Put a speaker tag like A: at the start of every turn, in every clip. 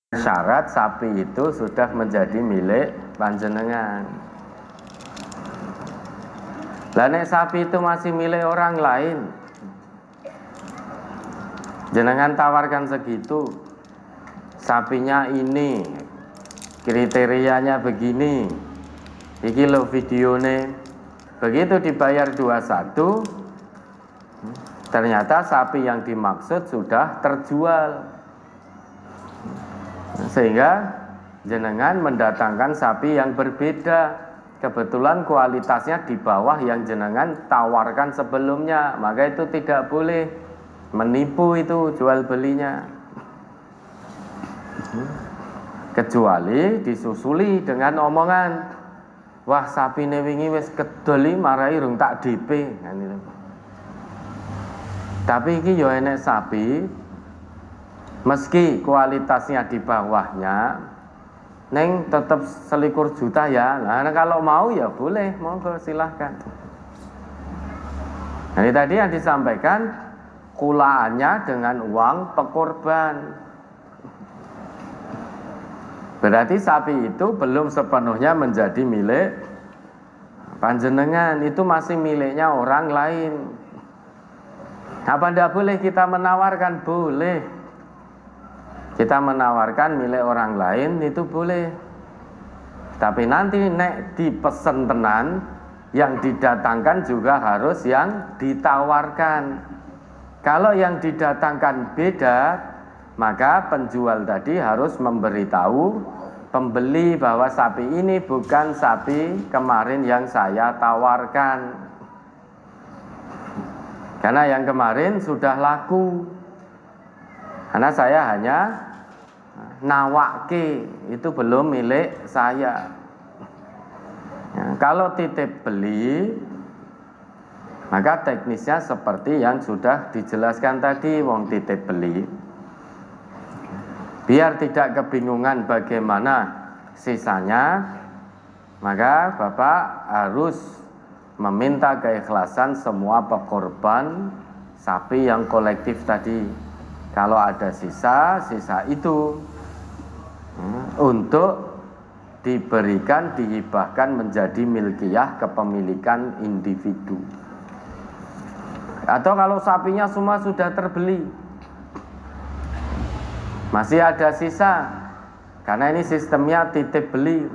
A: Syarat sapi itu sudah menjadi milik panjenengan. Lah nek sapi itu masih milik orang lain, jenengan tawarkan segitu, sapinya ini, kriterianya begini, iki lo videone, begitu dibayar 21, ternyata sapi yang dimaksud sudah terjual. Sehingga jenengan mendatangkan sapi yang berbeda, kebetulan kualitasnya di bawah yang jenengan tawarkan sebelumnya, maka itu tidak boleh menipu itu jual belinya, kecuali disusuli dengan omongan, wah sapi wingi wis kedoli marai rung tak DP kan itu. Tapi iki yo enek sapi meski kualitasnya di bawahnya, neng tetap 21 juta ya. Nah kalau mau ya boleh, monggo silahkan. Nah, ini tadi yang disampaikan kulaannya dengan uang pekorban. Berarti sapi itu belum sepenuhnya menjadi milik panjenengan, itu masih miliknya orang lain. Apa ndak boleh kita menawarkan? Boleh. Kita menawarkan milik orang lain itu boleh. Tapi nanti nek dipesen tenan, yang didatangkan juga harus yang ditawarkan. Kalau yang didatangkan beda, maka penjual tadi harus memberitahu pembeli bahwa sapi ini bukan sapi kemarin yang saya tawarkan. Karena yang kemarin sudah laku. Karena saya hanya nawake, itu belum milik saya. Ya, kalau titip beli, maka teknisnya seperti yang sudah dijelaskan tadi, wong titip beli. Biar tidak kebingungan bagaimana sisanya, maka Bapak harus meminta keikhlasan semua pekorban sapi yang kolektif tadi. Kalau ada sisa itu untuk diberikan, dihibahkan menjadi milkiyah kepemilikan individu. Atau kalau sapinya semua sudah terbeli, masih ada sisa, karena ini sistemnya titip beli,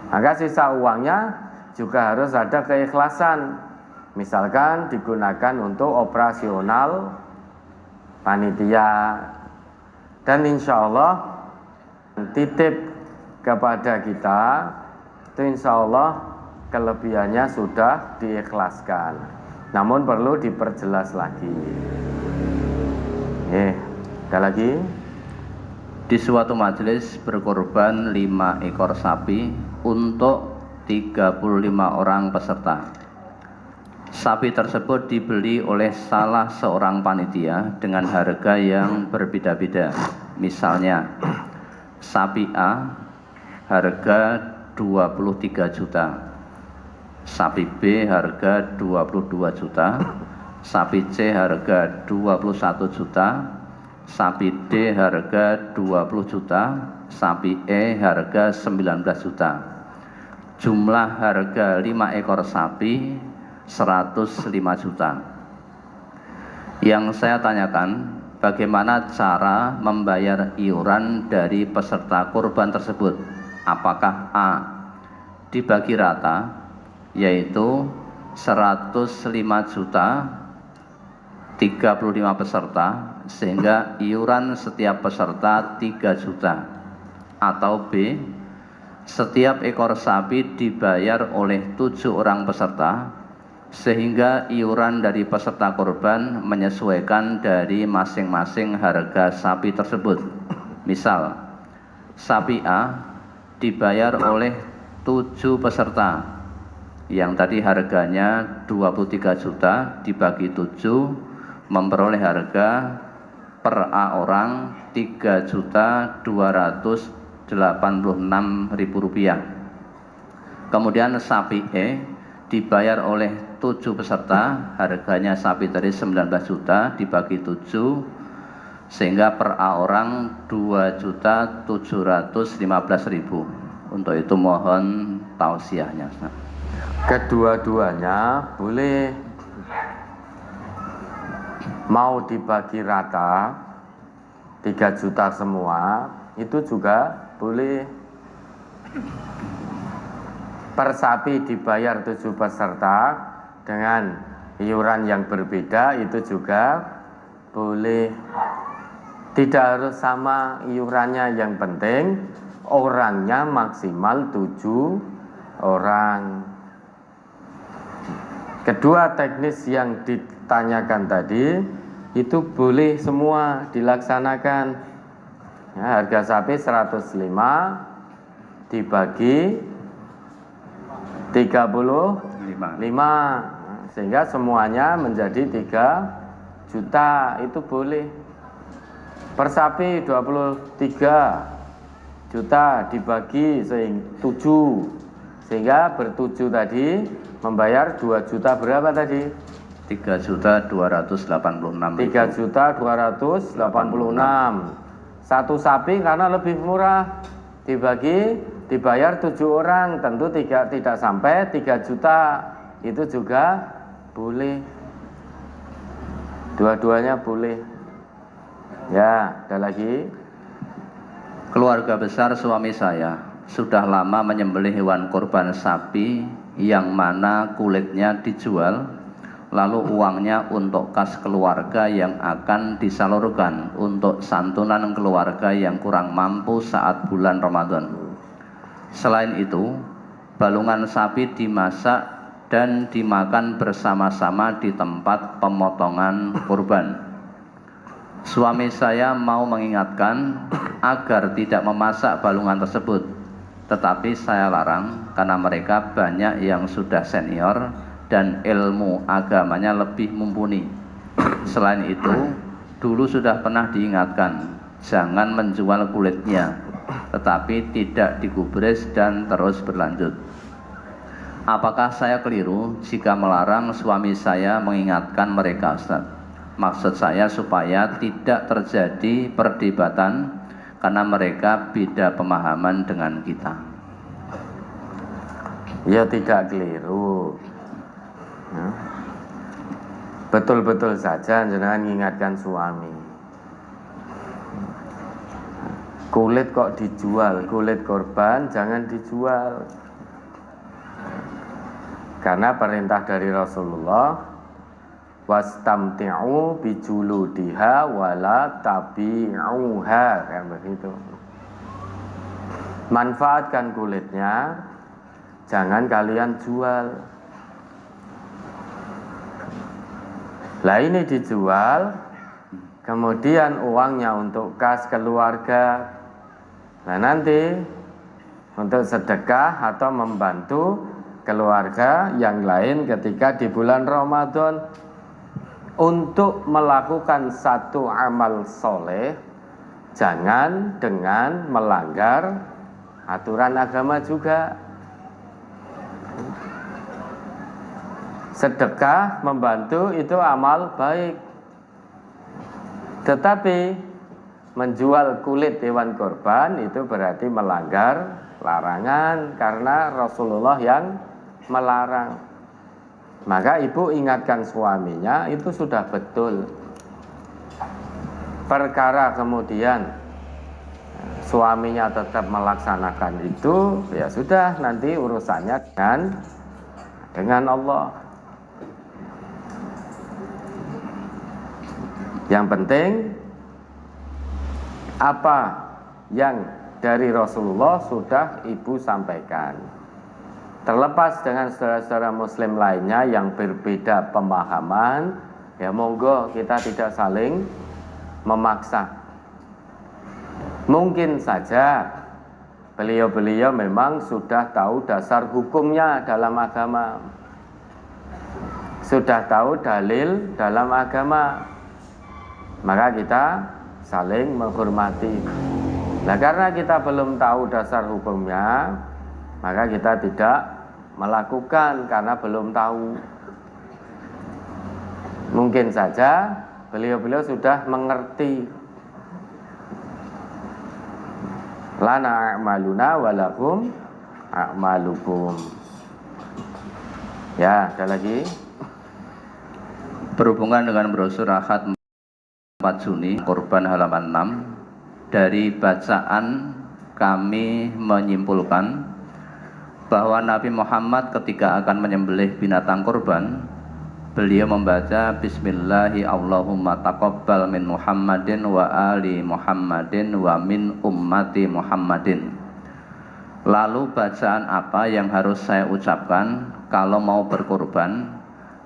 A: maka sisa uangnya juga harus ada keikhlasan. Misalkan digunakan untuk operasional panitia, dan insya Allah titip kepada kita itu insya Allah kelebihannya sudah diikhlaskan, namun perlu diperjelas lagi. Ada lagi?
B: Di suatu majelis berkorban 5 ekor sapi untuk 35 orang peserta. Sapi tersebut dibeli oleh salah seorang panitia dengan harga yang berbeda-beda. Misalnya, sapi A harga 23 juta, sapi B harga 22 juta, sapi C harga 21 juta, sapi D harga 20 juta, sapi E harga 19 juta. Jumlah harga 5 ekor sapi 105 juta. Yang saya tanyakan, bagaimana cara membayar iuran dari peserta kurban tersebut? Apakah A dibagi rata, yaitu 105 juta 35 peserta, sehingga iuran setiap peserta 3 juta, atau B setiap ekor sapi dibayar oleh 7 orang peserta, sehingga iuran dari peserta kurban menyesuaikan dari masing-masing harga sapi tersebut. Misal, sapi A dibayar oleh 7 peserta, yang tadi harganya 23 juta dibagi 7 memperoleh harga per A orang 3.286.000 rupiah. Kemudian sapi E dibayar oleh 7 peserta, harganya sapi tadi 19 juta dibagi 7 sehingga per orang 2.715.000. Untuk itu mohon tausiahnya.
A: Kedua-duanya boleh, mau dibagi rata 3 juta semua itu juga boleh. Per sapi dibayar 7 peserta dengan iuran yang berbeda itu juga boleh. Tidak harus sama iurannya, yang penting orangnya maksimal 7 orang. Kedua teknis yang ditanyakan tadi itu boleh semua dilaksanakan. Ya, harga sapi 105 dibagi 35, sehingga semuanya menjadi 3 juta, itu boleh. Per sapi 23 juta dibagi 7, sehingga ber-7 tadi membayar 2 juta berapa tadi?
B: 3.286.
A: 3.286. Satu sapi karena lebih murah dibayar 7 orang, tentu tidak sampai 3 juta, itu juga boleh. Dua-duanya boleh. Ya, ada lagi.
B: Keluarga besar suami saya sudah lama menyembelih hewan kurban sapi yang mana kulitnya dijual, lalu uangnya untuk kas keluarga yang akan disalurkan untuk santunan keluarga yang kurang mampu saat bulan Ramadan. Selain itu, balungan sapi dimasak dan dimakan bersama-sama di tempat pemotongan kurban. Suami saya mau mengingatkan agar tidak memasak balungan tersebut, tetapi saya larang karena mereka banyak yang sudah senior dan ilmu agamanya lebih mumpuni. Selain itu, dulu sudah pernah diingatkan jangan menjual kulitnya, tetapi tidak digubris dan terus berlanjut. Apakah saya keliru jika melarang suami saya mengingatkan mereka, Ustaz? Maksud saya supaya tidak terjadi perdebatan karena mereka beda pemahaman dengan kita.
A: Ya, tidak keliru. Ya. Betul-betul saja jangan mengingatkan suami. Kulit kok dijual, kulit korban jangan dijual. Karena perintah dari Rasulullah, wastamti'u bijuludiha wala tabi'uha, kan begitu. Manfaatkan kulitnya, jangan kalian jual. Lah ini dijual, kemudian uangnya untuk kas keluarga. Nah nanti untuk sedekah atau membantu keluarga yang lain ketika di bulan Ramadan, untuk melakukan satu amal soleh, jangan dengan melanggar aturan agama juga. Sedekah membantu itu amal baik, tetapi menjual kulit hewan korban itu berarti melanggar larangan, karena Rasulullah yang melarang. Maka ibu ingatkan suaminya, itu sudah betul. Perkara kemudian suaminya tetap melaksanakan itu, ya sudah, nanti urusannya dengan Allah. Yang penting apa yang dari Rasulullah sudah ibu sampaikan. Terlepas dengan saudara-saudara muslim lainnya yang berbeda pemahaman, ya monggo kita tidak saling memaksa. Mungkin saja beliau-beliau memang sudah tahu dasar hukumnya dalam agama, sudah tahu dalil dalam agama, maka kita saling menghormati. Nah, karena kita belum tahu dasar hukumnya, maka kita tidak melakukan karena belum tahu. Mungkin saja beliau-beliau sudah mengerti, Lana a'maluna walakum a'malukum. Ya, ada lagi.
B: Berhubungan dengan brosur Ahad 4 Juni Korban halaman 6, dari bacaan kami menyimpulkan bahwa Nabi Muhammad ketika akan menyembelih binatang kurban, beliau membaca Bismillahi Allahumma taqabbal min Muhammadin wa ali Muhammadin wa min ummati Muhammadin. Lalu bacaan apa yang harus saya ucapkan kalau mau berkurban?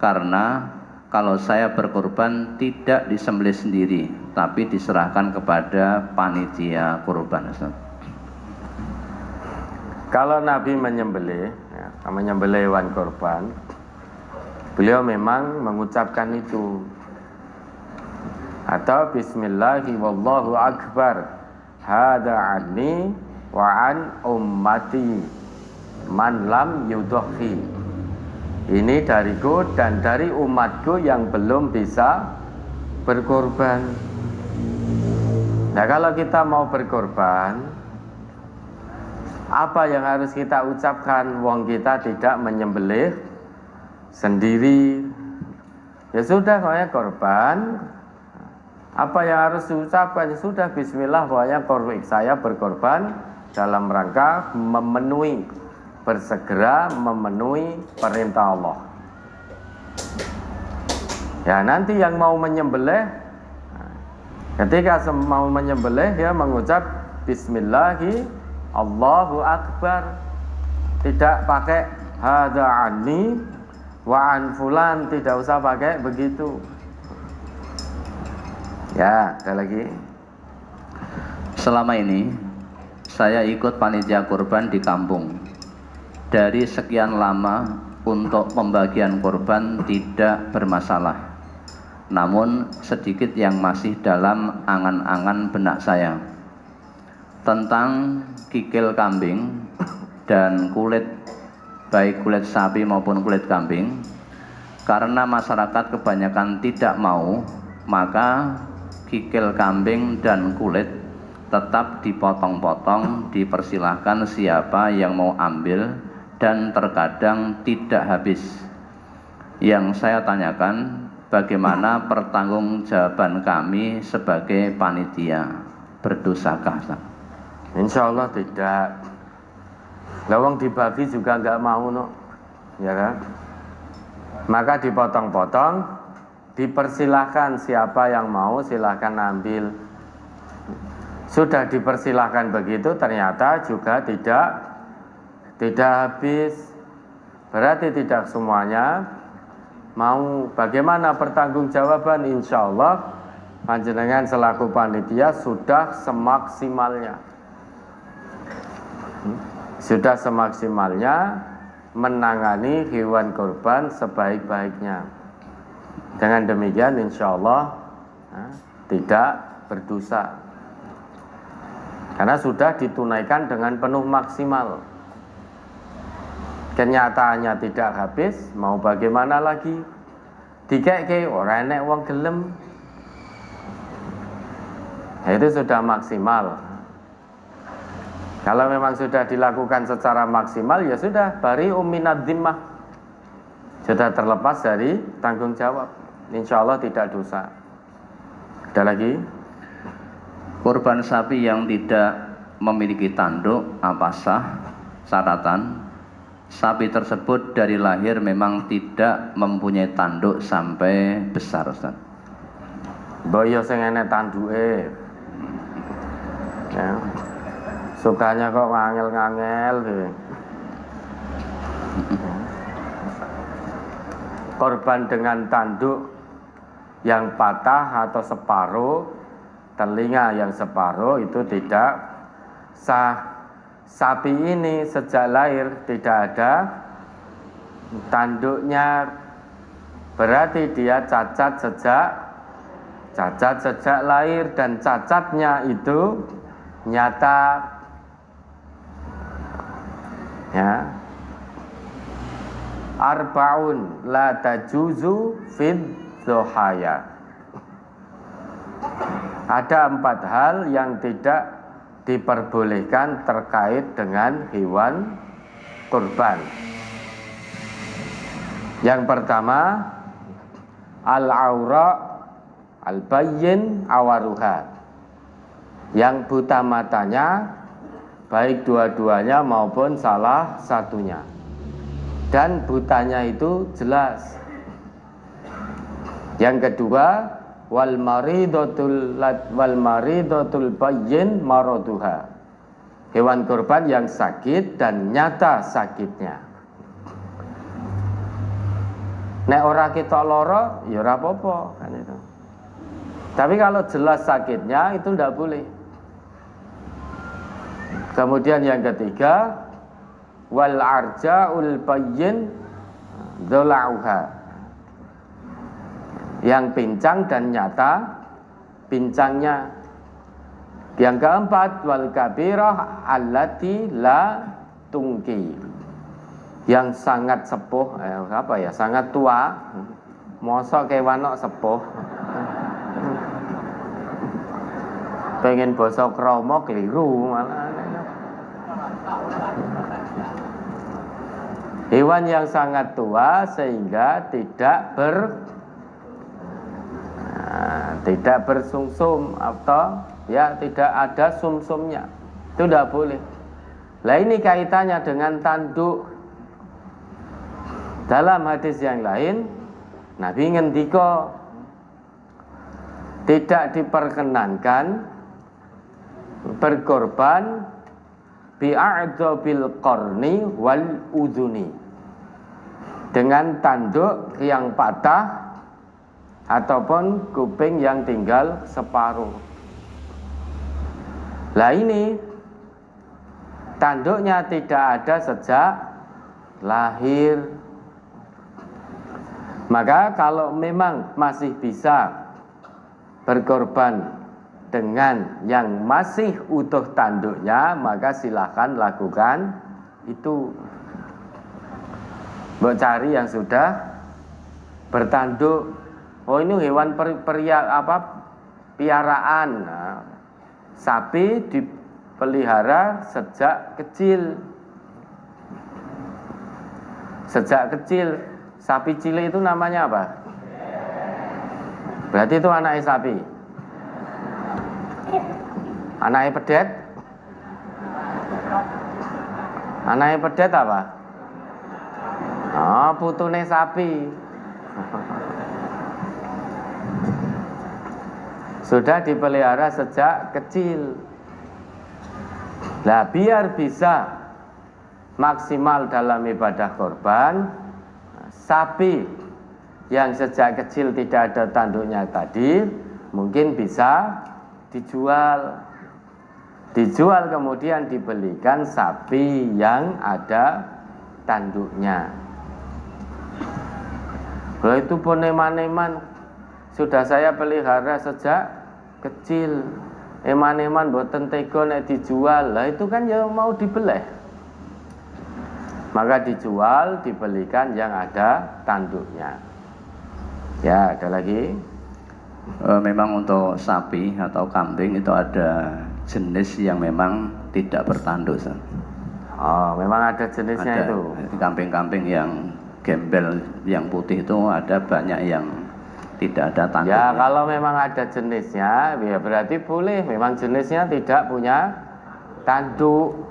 B: Karena kalau saya berkurban tidak disembelih sendiri, tapi diserahkan kepada panitia kurban.
A: Kalau Nabi menyembelih hewan kurban, beliau memang mengucapkan itu. Atau Bismillahi wallahu akbar, hada anni wa an ummati man lam yudhi. Ini dariku dan dari umatku yang belum bisa berkorban. Nah, kalau kita mau berkorban, apa yang harus kita ucapkan? Wong kita tidak menyembelih sendiri. Ya sudah, pokoknya korban. Apa yang harus diucapkan? Ya sudah, bismillah, pokoknya saya berkorban dalam rangka bersegera memenuhi perintah Allah. Ya, nanti yang mau menyembelih, ketika mau menyembelih dia mengucap Bismillahi Allahu Akbar, tidak pakai hada anni wa an fulan, tidak usah pakai begitu. Ya, ada lagi.
B: Selama ini saya ikut panitia kurban di kampung. Dari sekian lama untuk pembagian kurban tidak bermasalah. Namun sedikit yang masih dalam angan-angan benak saya tentang kikil kambing dan kulit, baik kulit sapi maupun kulit kambing. Karena masyarakat kebanyakan tidak mau, maka kikil kambing dan kulit tetap dipotong-potong, dipersilahkan siapa yang mau ambil, dan terkadang tidak habis. Yang saya tanyakan, bagaimana pertanggungjawaban kami sebagai panitia? Berdosakah, Ustaz?
A: Insya Allah tidak. Lawang dibagi juga nggak mau, no, ya kan? Maka dipotong-potong, dipersilahkan siapa yang mau silahkan ambil. Sudah dipersilahkan begitu, ternyata juga tidak habis. Berarti tidak semuanya mau. Bagaimana pertanggungjawaban? Insya Allah panjenengan selaku panitia sudah semaksimalnya menangani hewan kurban sebaik-baiknya. Dengan demikian insya Allah tidak berdosa, karena sudah ditunaikan dengan penuh maksimal. Kenyataannya tidak habis, mau bagaimana lagi? Dikek ora enek wong gelem. Nah, itu sudah maksimal. Kalau memang sudah dilakukan secara maksimal, ya sudah, bari minad dhimmah, sudah terlepas dari tanggung jawab. Insya Allah tidak dosa. Ada lagi?
B: Kurban sapi yang tidak memiliki tanduk, apa sah? Syaratan, sapi tersebut dari lahir memang tidak mempunyai tanduk sampai besar, Ustaz.
A: Boyo sing enek tanduke. Ya. Sukanya kok ngangel-ngangel gitu. Korban dengan tanduk yang patah atau separuh, telinga yang separuh, itu tidak sah. Sapi ini sejak lahir tidak ada tanduknya, berarti dia cacat sejak lahir, dan cacatnya itu nyata. Ya, arba'un la tajuzu fid dhohaya. Ada 4 hal yang tidak diperbolehkan terkait dengan hewan kurban. Yang pertama, al-aura al-bayyin awaruha, yang buta matanya baik dua-duanya maupun salah satunya, dan butanya itu jelas. Yang kedua, wal maridatul bayyin maraduha, hewan kurban yang sakit dan nyata sakitnya. Nek ora ketok lara ya ora apa-apa kan itu. Tapi kalau jelas sakitnya itu ndak boleh. Kemudian yang ketiga, wal arja'ul bayyin dhala'uha, yang pincang dan nyata pincangnya. Yang keempat, wal kabirah allati la tungki, yang sangat sepuh, sangat tua. Mosok kewanok sepuh. Pengen basa krama keliru malah. Hewan yang sangat tua sehingga tidak bersumsum atau ya tidak ada sumsumnya, itu tidak boleh. Lah ini kaitannya dengan tanduk. Dalam hadis yang lain, Nabi ngendika tidak diperkenankan berkorban bi'a'dhabil qarni wal udhuni, dengan tanduk yang patah ataupun kuping yang tinggal separuh. Lah ini tanduknya tidak ada sejak lahir. Maka kalau memang masih bisa berkorban dengan yang masih utuh tanduknya, maka silahkan lakukan itu. Mbok cari yang sudah bertanduk. Oh ini hewan piaraan. Nah, sapi dipelihara sejak kecil. Sapi cilik itu namanya apa? Berarti itu anaknya sapi. Anaknya pedet? Anaknya pedet apa? Oh, putune sapi. Sudah dipelihara sejak kecil. Nah, biar bisa maksimal dalam ibadah korban, sapi yang sejak kecil tidak ada tanduknya tadi mungkin bisa dijual kemudian dibelikan sapi yang ada tanduknya. Kalau itu pun eman-eman sudah saya pelihara sejak kecil, eman-eman boten tega nek dijual, lah itu kan ya mau dibeleh. Maka dijual, dibelikan yang ada tanduknya. Ya, ada lagi.
B: Memang untuk sapi atau kambing itu ada jenis yang memang tidak bertanduk.
A: Oh, memang ada jenisnya
B: ada,
A: itu.
B: Kambing-kambing yang gembel, yang putih itu ada banyak yang tidak ada tanduknya.
A: Ya, kalau memang ada jenisnya, ya berarti boleh. Memang jenisnya tidak punya tanduk.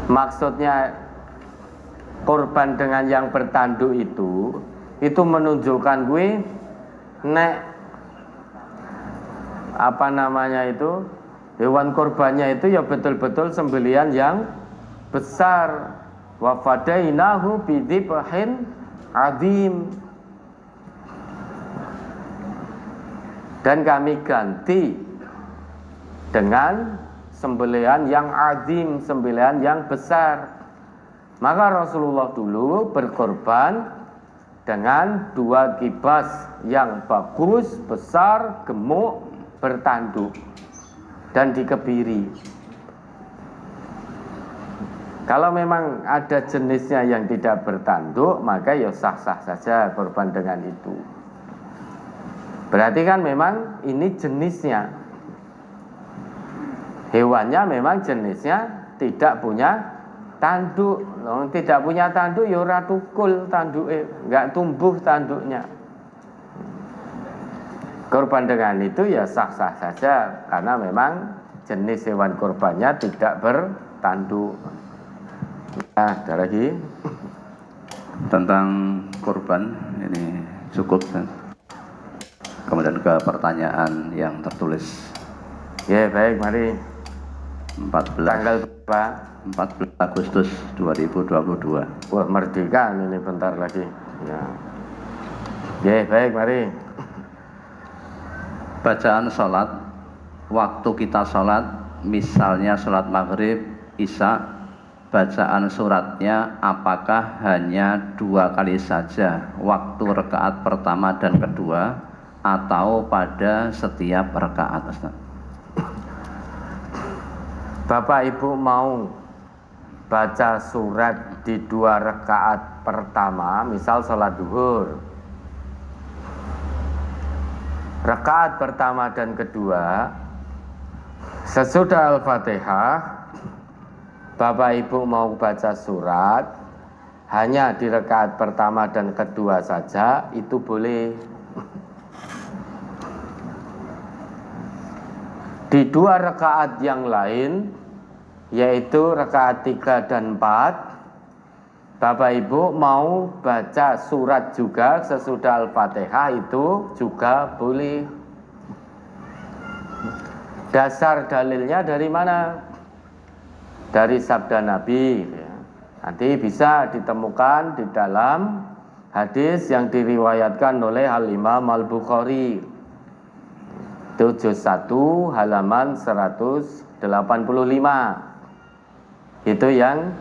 A: Maksudnya korban dengan yang bertanduk itu menunjukkan gue nek hewan korbannya itu ya betul-betul sembelian yang besar. Wa fadainahu bidzibhin adzim, dan kami ganti dengan sembelihan yang azim, sembelihan yang besar. Maka Rasulullah dulu berkorban dengan 2 kibas yang bagus, besar, gemuk, bertanduk dan dikebiri. Kalau memang ada jenisnya yang tidak bertanduk, maka ya sah-sah saja korban dengan itu. Berarti kan memang ini jenisnya. Hewannya memang jenisnya tidak punya tanduk. Tidak punya tanduk ya ora tukul tanduke, enggak tumbuh tanduknya. Kurban dengan itu ya sah-sah saja karena memang jenis hewan kurbannya tidak bertanduk. Nah, ada lagi
B: tentang kurban ini cukup kan? Kemudian ke pertanyaan yang tertulis.
A: Ya baik, mari
B: 14
A: tanggal berapa?
B: 14 Agustus 2022.
A: Wah, merdeka ini bentar lagi. Ya baik, mari.
B: Bacaan sholat, waktu kita sholat, misalnya sholat maghrib, isya, bacaan suratnya apakah hanya 2 kali saja, waktu rakaat pertama dan kedua, atau pada setiap rakaat?
A: Bapak Ibu mau baca surat di 2 rakaat pertama, misal sholat duhur, rakaat pertama dan kedua, sesudah Al-Fatihah, Bapak Ibu mau baca surat hanya di rakaat pertama dan kedua saja, itu boleh. Di 2 rakaat yang lain, yaitu rakaat 3 dan 4, Bapak Ibu mau baca surat juga sesudah Al-Fatihah, itu juga boleh. Dasar dalilnya dari mana? Dari sabda Nabi. Nanti bisa ditemukan di dalam hadis yang diriwayatkan oleh Al-Imam Al-Bukhari, juz 1 halaman 185. Itu yang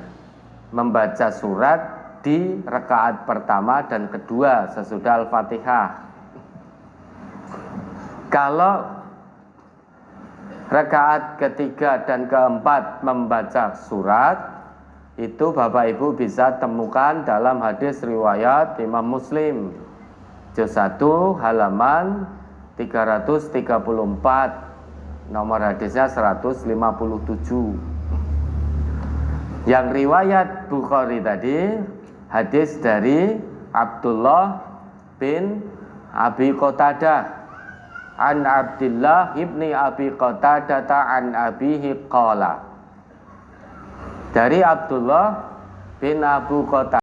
A: membaca surat di rakaat pertama dan kedua sesudah Al-Fatihah. Kalau rakaat ketiga dan keempat membaca surat, itu Bapak Ibu bisa temukan dalam hadis riwayat Imam Muslim, juz 1 halaman 334, nomor hadisnya 157. Yang riwayat Bukhari tadi, hadis dari Abdullah bin Abi Qatadah, an Abdillah ibni Abi Qatadah an abihi qala. Dari Abdullah bin Abu Qatadah